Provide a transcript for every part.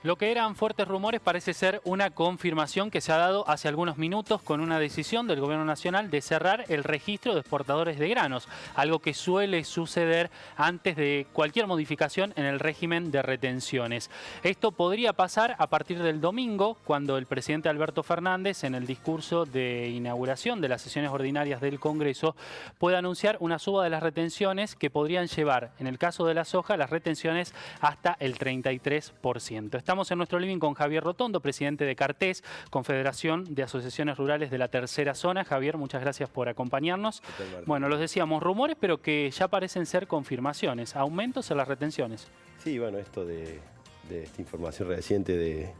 Lo que eran fuertes rumores parece ser una confirmación que se ha dado hace algunos minutos con una decisión del Gobierno Nacional de cerrar el registro de exportadores de granos, algo que suele suceder antes de cualquier modificación en el régimen de retenciones. Esto podría pasar a partir del domingo, cuando el presidente Alberto Fernández, en el discurso de inauguración de las sesiones ordinarias del Congreso, pueda anunciar una suba de las retenciones que podrían llevar, en el caso de la soja, las retenciones hasta el 33%. Estamos en nuestro living con Javier Rotondo, presidente de Cartés, Confederación de Asociaciones Rurales de la Tercera Zona. Javier, muchas gracias por acompañarnos. Bueno, los decíamos, rumores, pero que ya parecen ser confirmaciones, aumentos en las retenciones. Sí, bueno, esto de esta información reciente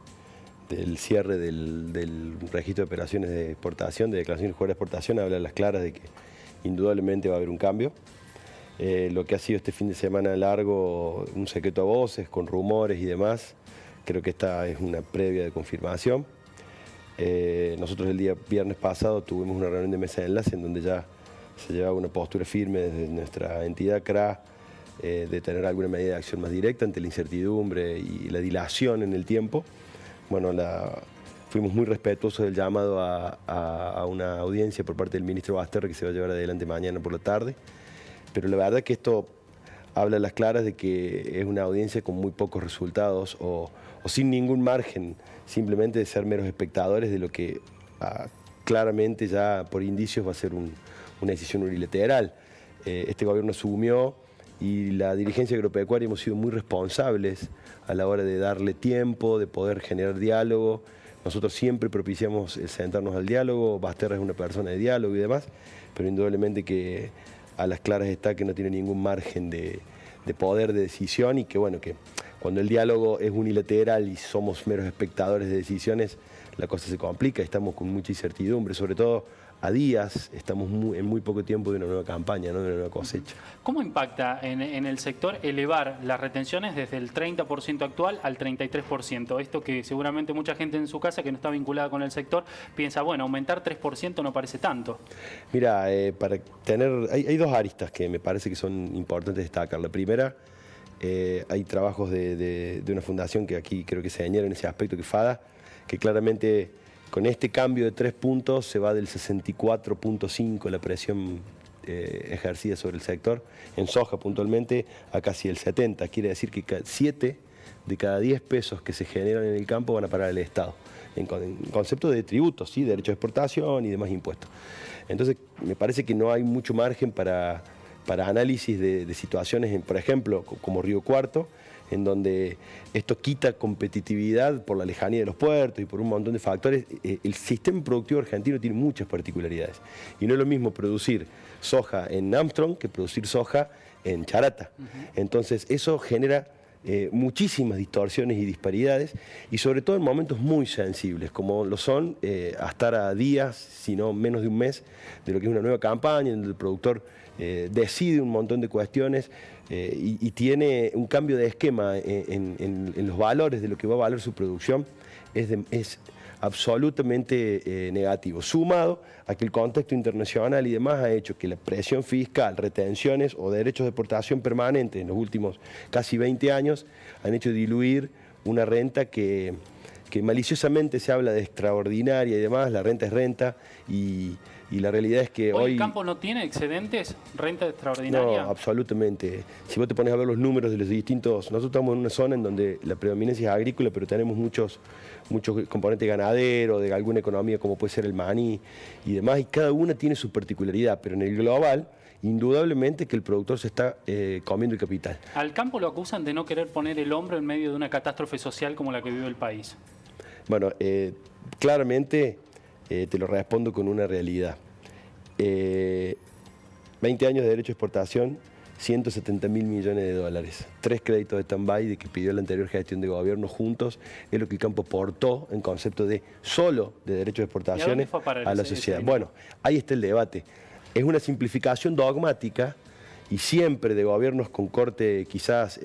del cierre del registro de operaciones de exportación, de declaración de de exportación, habla a las claras de que indudablemente va a haber un cambio. Lo que ha sido este fin de semana largo, un secreto a voces, con rumores y demás, creo que esta es una previa de confirmación. Nosotros el día viernes pasado tuvimos una reunión de mesa de enlace en donde ya se llevaba una postura firme desde nuestra entidad CRA de tener alguna medida de acción más directa ante la incertidumbre y la dilación en el tiempo. Bueno, fuimos muy respetuosos del llamado a una audiencia por parte del ministro Basterra que se va a llevar adelante mañana por la tarde, pero la verdad que esto habla a las claras de que es una audiencia con muy pocos resultados o sin ningún margen, simplemente de ser meros espectadores de lo que claramente ya por indicios va a ser una decisión unilateral. Este gobierno asumió y la dirigencia agropecuaria hemos sido muy responsables a la hora de darle tiempo, de poder generar diálogo. Nosotros siempre propiciamos el sentarnos al diálogo, Basterra es una persona de diálogo y demás, pero indudablemente que a las claras está que no tiene ningún margen de poder de decisión y que bueno, que cuando el diálogo es unilateral y somos meros espectadores de decisiones, la cosa se complica, estamos con mucha incertidumbre, sobre todo a días, estamos en muy poco tiempo de una nueva campaña, ¿no? De una nueva cosecha. ¿Cómo impacta en el sector elevar las retenciones desde el 30% actual al 33%? Esto que seguramente mucha gente en su casa que no está vinculada con el sector piensa, bueno, aumentar 3% no parece tanto. Mira, hay dos aristas que me parece que son importantes destacar. La primera, hay trabajos de una fundación que aquí creo que se señala en ese aspecto, que FADA, que claramente con este cambio de 3 puntos se va del 64.5 la presión ejercida sobre el sector, en soja puntualmente, a casi el 70. Quiere decir que 7 de cada 10 pesos que se generan en el campo van a parar al Estado, en concepto de tributos, ¿sí? Derecho de exportación y demás impuestos. Entonces, me parece que no hay mucho margen para análisis de situaciones, por ejemplo, como Río Cuarto, en donde esto quita competitividad por la lejanía de los puertos y por un montón de factores. El sistema productivo argentino tiene muchas particularidades y no es lo mismo producir soja en Armstrong que producir soja en Charata. Entonces eso genera muchísimas distorsiones y disparidades y sobre todo en momentos muy sensibles como lo son a estar a días, si no menos de un mes, de lo que es una nueva campaña, donde el productor decide un montón de cuestiones y tiene un cambio de esquema en los valores de lo que va a valer su producción, es absolutamente negativo, sumado a que el contexto internacional y demás ha hecho que la presión fiscal, retenciones o derechos de exportación permanentes en los últimos casi 20 años han hecho diluir una renta que maliciosamente se habla de extraordinaria y demás. La renta es renta y la realidad es que hoy... ¿El campo no tiene excedentes, renta extraordinaria? No, absolutamente. Si vos te pones a ver los números de los distintos... Nosotros estamos en una zona en donde la predominancia es agrícola, pero tenemos muchos componentes ganaderos, de alguna economía como puede ser el maní y demás, y cada una tiene su particularidad, pero en el global, indudablemente que el productor se está comiendo el capital. Al campo lo acusan de no querer poner el hombro en medio de una catástrofe social como la que vive el país. Bueno, claramente te lo respondo con una realidad. 20 años de derecho de exportación, 170.000 millones de dólares. 3 créditos de stand-by de que pidió la anterior gestión de gobierno juntos, es lo que el campo aportó en concepto de solo de derecho de exportaciones a la sociedad. Bueno, ahí está el debate. Es una simplificación dogmática y siempre de gobiernos con corte quizás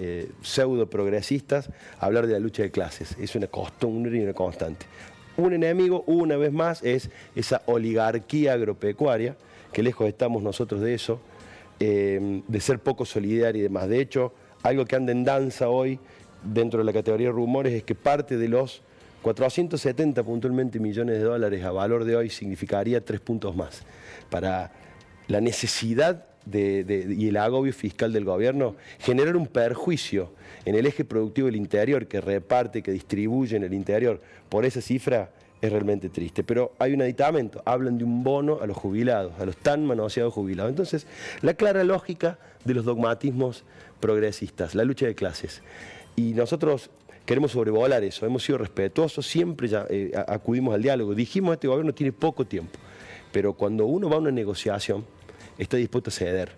pseudo progresistas hablar de la lucha de clases. Es una costumbre y una constante. Un enemigo, una vez más, es esa oligarquía agropecuaria, que lejos estamos nosotros de eso, de ser poco solidaria y demás. De hecho, algo que anda en danza hoy dentro de la categoría de rumores es que parte de los 470 puntualmente millones de dólares a valor de hoy significaría 3 puntos más. Para la necesidad y el agobio fiscal del gobierno, generar un perjuicio en el eje productivo del interior que reparte, que distribuye en el interior por esa cifra es realmente triste. Pero hay un aditamento, hablan de un bono a los jubilados, a los tan manoseados jubilados. Entonces, la clara lógica de los dogmatismos progresistas, la lucha de clases. Y nosotros queremos sobrevolar eso, hemos sido respetuosos, siempre acudimos al diálogo. Dijimos, este gobierno tiene poco tiempo, pero cuando uno va a una negociación, está dispuesto a ceder.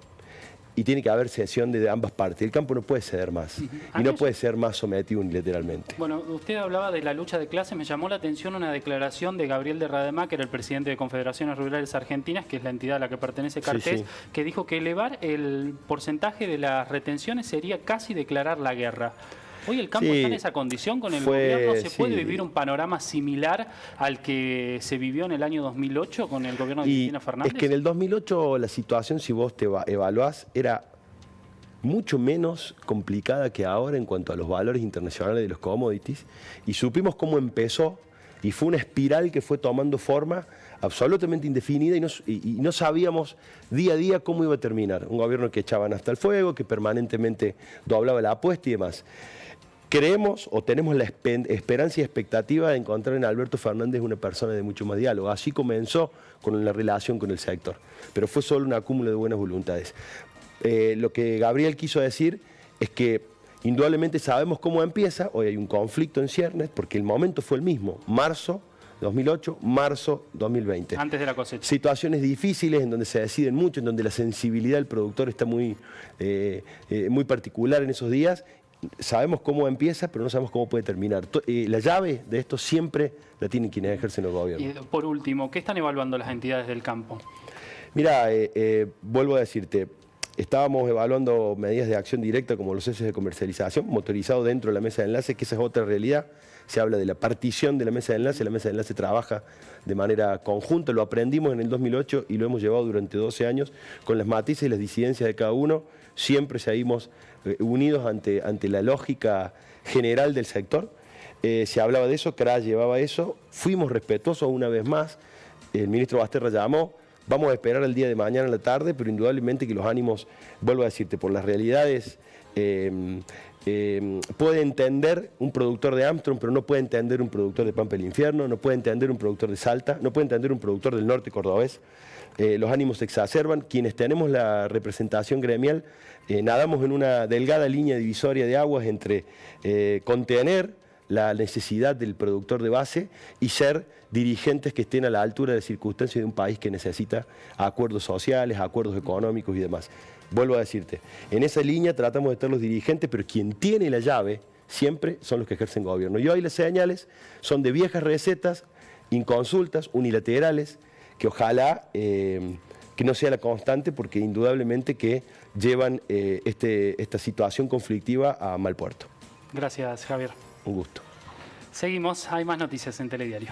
Y tiene que haber cesión de ambas partes. El campo no puede ceder más. Y no puede ser más sometido unilateralmente. Bueno, usted hablaba de la lucha de clases. Me llamó la atención una declaración de Gabriel de Rademacher, el presidente de Confederaciones Rurales Argentinas, que es la entidad a la que pertenece Cartés, que dijo que elevar el porcentaje de las retenciones sería casi declarar la guerra. Hoy el campo está en esa condición con el gobierno. ¿Se puede vivir un panorama similar al que se vivió en el año 2008 con el gobierno de Cristina Fernández? Es que en el 2008 la situación, si vos te evaluás, era mucho menos complicada que ahora en cuanto a los valores internacionales de los commodities. Y supimos cómo empezó y fue una espiral que fue tomando forma absolutamente indefinida y no sabíamos día a día cómo iba a terminar. Un gobierno que echaban hasta el fuego, que permanentemente doblaba la apuesta y demás. Creemos o tenemos la esperanza y expectativa de encontrar en Alberto Fernández una persona de mucho más diálogo. Así comenzó con la relación con el sector, pero fue solo un acúmulo de buenas voluntades. Lo que Gabriel quiso decir es que indudablemente sabemos cómo empieza. Hoy hay un conflicto en ciernes porque el momento fue el mismo, marzo 2008, marzo 2020. Antes de la cosecha. Situaciones difíciles en donde se deciden mucho, en donde la sensibilidad del productor está muy particular en esos días. Sabemos cómo empieza, pero no sabemos cómo puede terminar. La llave de esto siempre la tienen quienes ejercen los gobiernos. Y por último, ¿qué están evaluando las entidades del campo? Mira, vuelvo a decirte, estábamos evaluando medidas de acción directa como los cestes de comercialización, motorizado dentro de la mesa de enlace, que esa es otra realidad. Se habla de la partición de la mesa de enlace trabaja de manera conjunta, lo aprendimos en el 2008 y lo hemos llevado durante 12 años con las matices y las disidencias de cada uno, siempre seguimos unidos ante la lógica general del sector. Se hablaba de eso, CRA llevaba eso, fuimos respetuosos una vez más, el ministro Basterra llamó, vamos a esperar el día de mañana en la tarde, pero indudablemente que los ánimos, vuelvo a decirte, por las realidades, puede entender un productor de Armstrong, pero no puede entender un productor de Pampa del Infierno, no puede entender un productor de Salta, no puede entender un productor del norte cordobés. Los ánimos se exacerban. Quienes tenemos la representación gremial, nadamos en una delgada línea divisoria de aguas entre contener la necesidad del productor de base y ser dirigentes que estén a la altura de las circunstancias de un país que necesita acuerdos sociales, acuerdos económicos y demás. Vuelvo a decirte, en esa línea tratamos de estar los dirigentes, pero quien tiene la llave siempre son los que ejercen gobierno. Y hoy las señales son de viejas recetas, inconsultas, unilaterales, que ojalá que no sea la constante, porque indudablemente que llevan esta situación conflictiva a mal puerto. Gracias, Javier. Un gusto. Seguimos, hay más noticias en Telediario.